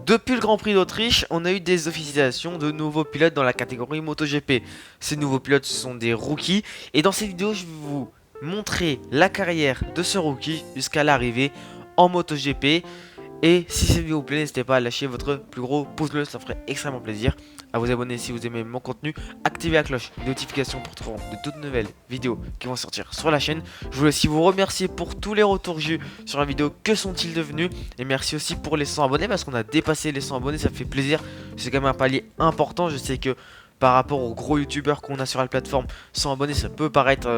Depuis le Grand Prix d'Autriche, on a eu des officialisations de nouveaux pilotes dans la catégorie MotoGP. Ces nouveaux pilotes sont des rookies et dans cette vidéo je vais vous montrer la carrière de ce rookie jusqu'à l'arrivée en MotoGP. Et si cette vidéo vous plaît, n'hésitez pas à lâcher votre plus gros pouce bleu, ça ferait extrêmement plaisir. À vous abonner si vous aimez mon contenu, activez la cloche de notification pour trouver de toutes nouvelles vidéos qui vont sortir sur la chaîne. Je voulais aussi vous remercier pour tous les retours que j'ai eu sur la vidéo, que sont-ils devenus. Et merci aussi pour les 100 abonnés parce qu'on a dépassé les 100 abonnés, ça fait plaisir. C'est quand même un palier important, je sais que par rapport aux gros youtubeurs qu'on a sur la plateforme, 100 abonnés ça peut paraître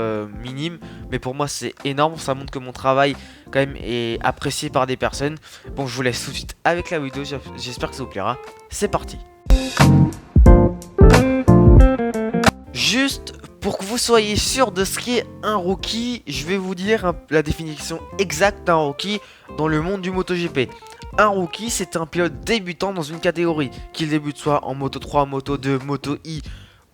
minime, mais pour moi c'est énorme, ça montre que mon travail quand même est apprécié par des personnes. Bon, je vous laisse tout de suite avec la vidéo, j'espère que ça vous plaira. C'est parti. Juste pour que vous soyez sûr de ce qu'est un rookie, je vais vous dire la définition exacte d'un rookie dans le monde du MotoGP. Un rookie, c'est un pilote débutant dans une catégorie, qu'il débute soit en Moto 3, Moto 2, Moto I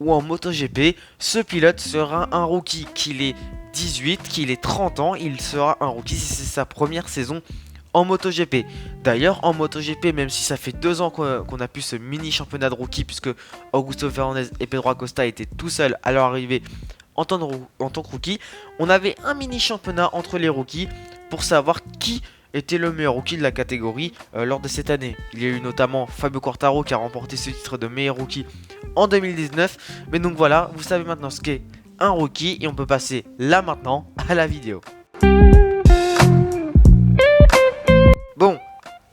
ou en MotoGP. Ce pilote sera un rookie, qu'il ait 18, qu'il ait 30 ans, il sera un rookie si c'est sa première saison en MotoGP. D'ailleurs, en MotoGP, même si ça fait 2 ans qu'on a pu ce mini championnat de rookie, puisque Augusto Fernandez et Pedro Acosta étaient tout seuls à leur arrivée en tant que rookie, on avait un mini championnat entre les rookies pour savoir qui était le meilleur rookie de la catégorie lors de cette année. Il y a eu notamment Fabio Quartararo qui a remporté ce titre de meilleur rookie en 2019. Mais donc voilà, vous savez maintenant ce qu'est un rookie et on peut passer là maintenant à la vidéo. Bon,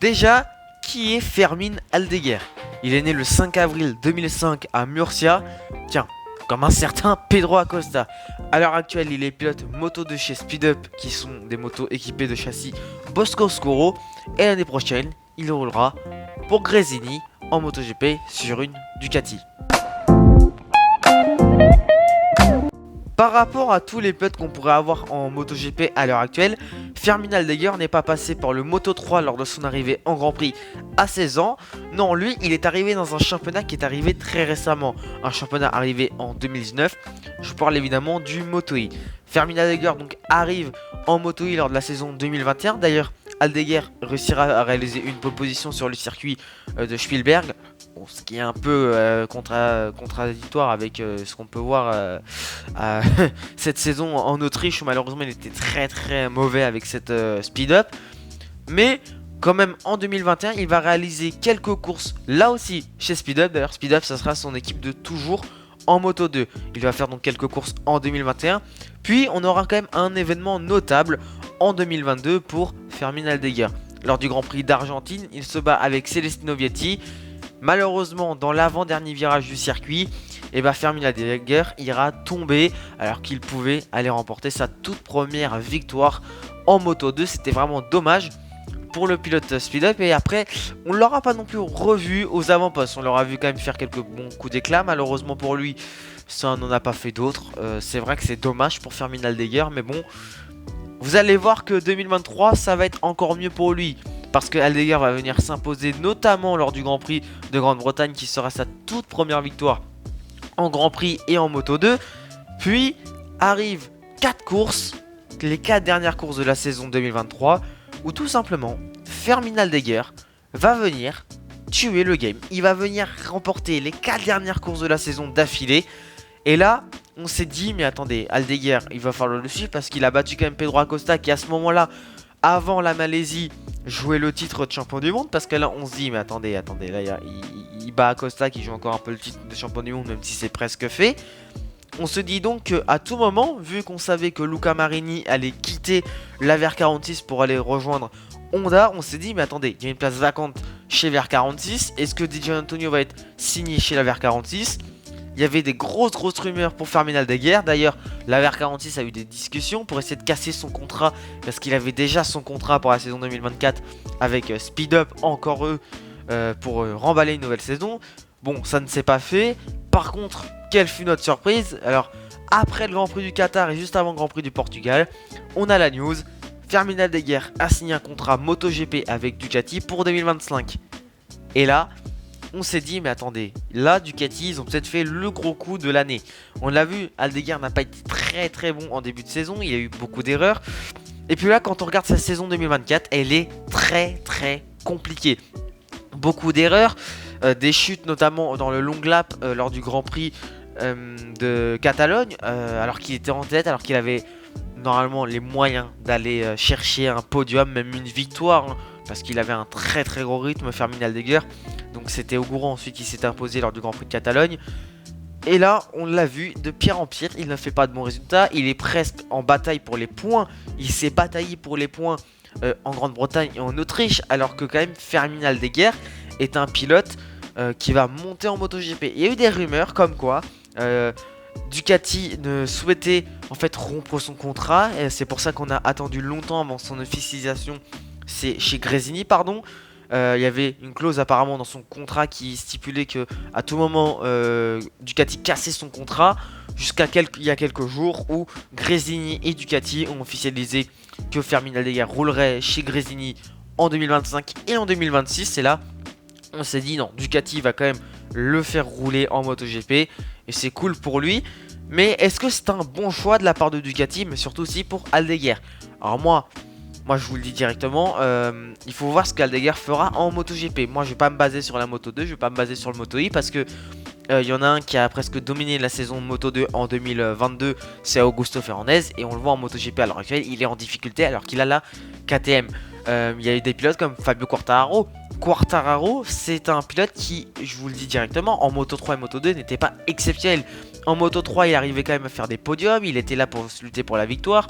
déjà, qui est Fermín Aldeguer? Il est né le 5 avril 2005 à Murcia. Tiens, comme un certain Pedro Acosta. À l'heure actuelle, il est pilote moto de chez Speed Up, qui sont des motos équipées de châssis Bosco-Scuro. Et l'année prochaine, il roulera pour Gresini en MotoGP sur une Ducati. Par rapport à tous les pilotes qu'on pourrait avoir en MotoGP à l'heure actuelle, Fermín Aldeguer n'est pas passé par le Moto 3 lors de son arrivée en Grand Prix à 16 ans. Non, lui, il est arrivé dans un championnat qui est arrivé très récemment. Un championnat arrivé en 2019. Je parle évidemment du Moto E. Fermín Aldeguer donc arrive en Moto E lors de la saison 2021. D'ailleurs, Aldeguer réussira à réaliser une pole position sur le circuit de Spielberg. Bon, ce qui est un peu contradictoire avec ce qu'on peut voir cette saison en Autriche où malheureusement il était très mauvais avec cette speed up. Mais quand même en 2021 il va réaliser quelques courses là aussi chez Speed Up. D'ailleurs Speed Up ça sera son équipe de toujours en Moto 2. Il va faire donc quelques courses en 2021. Puis on aura quand même un événement notable en 2022 pour Fermín Aldeguer. Lors du Grand Prix d'Argentine, il se bat avec Celestino Vietti. Malheureusement, dans l'avant-dernier virage du circuit, Fermín Aldeguer ira tomber alors qu'il pouvait aller remporter sa toute première victoire en Moto 2. C'était vraiment dommage pour le pilote Speed Up. Et après, on ne l'aura pas non plus revu aux avant-postes. On l'aura vu quand même faire quelques bons coups d'éclat. Malheureusement pour lui, ça n'en a pas fait d'autres. C'est vrai que c'est dommage pour Fermín Aldeguer, mais bon, vous allez voir que 2023, ça va être encore mieux pour lui. Parce que Aldeguer va venir s'imposer notamment lors du Grand Prix de Grande-Bretagne qui sera sa toute première victoire en Grand Prix et en Moto 2. Puis arrivent 4 courses, les 4 dernières courses de la saison 2023 où tout simplement Fermín Aldeguer va venir tuer le game. Il va venir remporter les 4 dernières courses de la saison d'affilée. Et là, on s'est dit, mais attendez, Aldeguer, il va falloir le suivre parce qu'il a battu quand même Pedro Acosta qui à ce moment-là, avant la Malaisie, jouait le titre de champion du monde. Parce que là, on se dit, mais attendez, là, il bat Acosta qui joue encore un peu le titre de champion du monde, même si c'est presque fait. On se dit donc qu'à tout moment, vu qu'on savait que Luca Marini allait quitter la VR46 pour aller rejoindre Honda, on s'est dit, mais attendez, il y a une place vacante chez VR46. Est-ce que DJ Antonio va être signé chez la VR46 ? Il y avait des grosses rumeurs pour Fermín Aldeguer. D'ailleurs, la VR46 a eu des discussions pour essayer de casser son contrat parce qu'il avait déjà son contrat pour la saison 2024 avec Speed Up, encore eux, pour remballer une nouvelle saison. Bon, ça ne s'est pas fait. Par contre, quelle fut notre surprise? Alors, après le Grand Prix du Qatar et juste avant le Grand Prix du Portugal, on a la news. Fermín Aldeguer a signé un contrat MotoGP avec Ducati pour 2025. Et là, on s'est dit, mais attendez, là, Ducati, ils ont peut-être fait le gros coup de l'année. On l'a vu, Aldeguer n'a pas été très bon en début de saison, il y a eu beaucoup d'erreurs. Et puis là, quand on regarde sa saison 2024, elle est très compliquée. beaucoup d'erreurs, des chutes notamment dans le long lap lors du Grand Prix de Catalogne, alors qu'il était en tête, alors qu'il avait normalement les moyens d'aller chercher un podium, même une victoire, hein, parce qu'il avait un très très gros rythme, Fermín Aldeguer. Donc c'était Ogura ensuite qui s'est imposé lors du Grand Prix de Catalogne. Et là, on l'a vu, de pire en pire, il ne fait pas de bons résultats, il est presque en bataille pour les points, il s'est bataillé pour les points en Grande-Bretagne et en Autriche, alors que quand même Fermín Aldeguer est un pilote qui va monter en MotoGP. Il y a eu des rumeurs comme quoi Ducati ne souhaitait en fait rompre son contrat, et c'est pour ça qu'on a attendu longtemps avant son officialisation, c'est chez Gresini pardon. Il y avait une clause apparemment dans son contrat qui stipulait que à tout moment Ducati cassait son contrat, jusqu'à il y a quelques jours où Gresini et Ducati ont officialisé que Fermín Aldeguer roulerait chez Gresini en 2025 et en 2026. Et là on s'est dit non, Ducati va quand même le faire rouler en MotoGP et c'est cool pour lui. Mais est-ce que c'est un bon choix de la part de Ducati, mais surtout aussi pour Aldeguer? Alors moi je vous le dis directement, il faut voir ce qu'Aldeguer fera en MotoGP. Moi je vais pas me baser sur la Moto 2, je vais pas me baser sur le Moto I, parce que il y en a un qui a presque dominé la saison de Moto 2 en 2022, c'est Augusto Fernandez, et on le voit en MotoGP à l'heure actuelle, il est en difficulté alors qu'il a la KTM. Il y a eu des pilotes comme Fabio Quartararo. Quartararo, c'est un pilote qui, je vous le dis directement, en Moto 3 et Moto 2 n'était pas exceptionnel. En Moto 3, il arrivait quand même à faire des podiums, il était là pour lutter pour la victoire.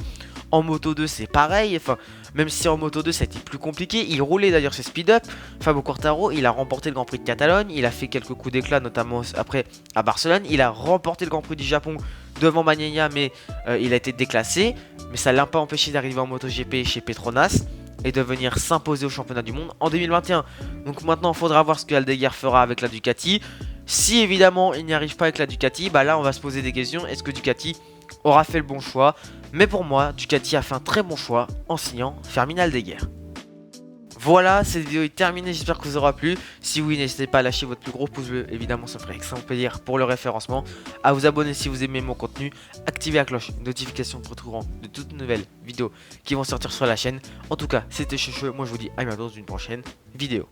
En Moto 2 c'est pareil, enfin même si en Moto 2 ça a été plus compliqué, il roulait d'ailleurs chez Speed Up. Fabio Quartararo, il a remporté le Grand Prix de Catalogne, il a fait quelques coups d'éclat notamment après à Barcelone, il a remporté le Grand Prix du Japon devant Bagnaia, mais il a été déclassé, mais ça l'a pas empêché d'arriver en MotoGP chez Petronas et de venir s'imposer au championnat du monde en 2021. Donc maintenant il faudra voir ce que Aldeguer fera avec la Ducati. Si évidemment il n'y arrive pas avec la Ducati, bah là on va se poser des questions, est-ce que Ducati aura fait le bon choix? Mais pour moi, Ducati a fait un très bon choix en signant Fermín Aldeguer. Voilà, cette vidéo est terminée, j'espère que vous aura plu. Si oui, n'hésitez pas à lâcher votre plus gros pouce bleu, évidemment ça me ferait extrêmement plaisir pour le référencement. À vous abonner si vous aimez mon contenu, activez la cloche de notification pour être au courant de toutes nouvelles vidéos qui vont sortir sur la chaîne. En tout cas, c'était Checheux, moi je vous dis à bientôt dans une prochaine vidéo.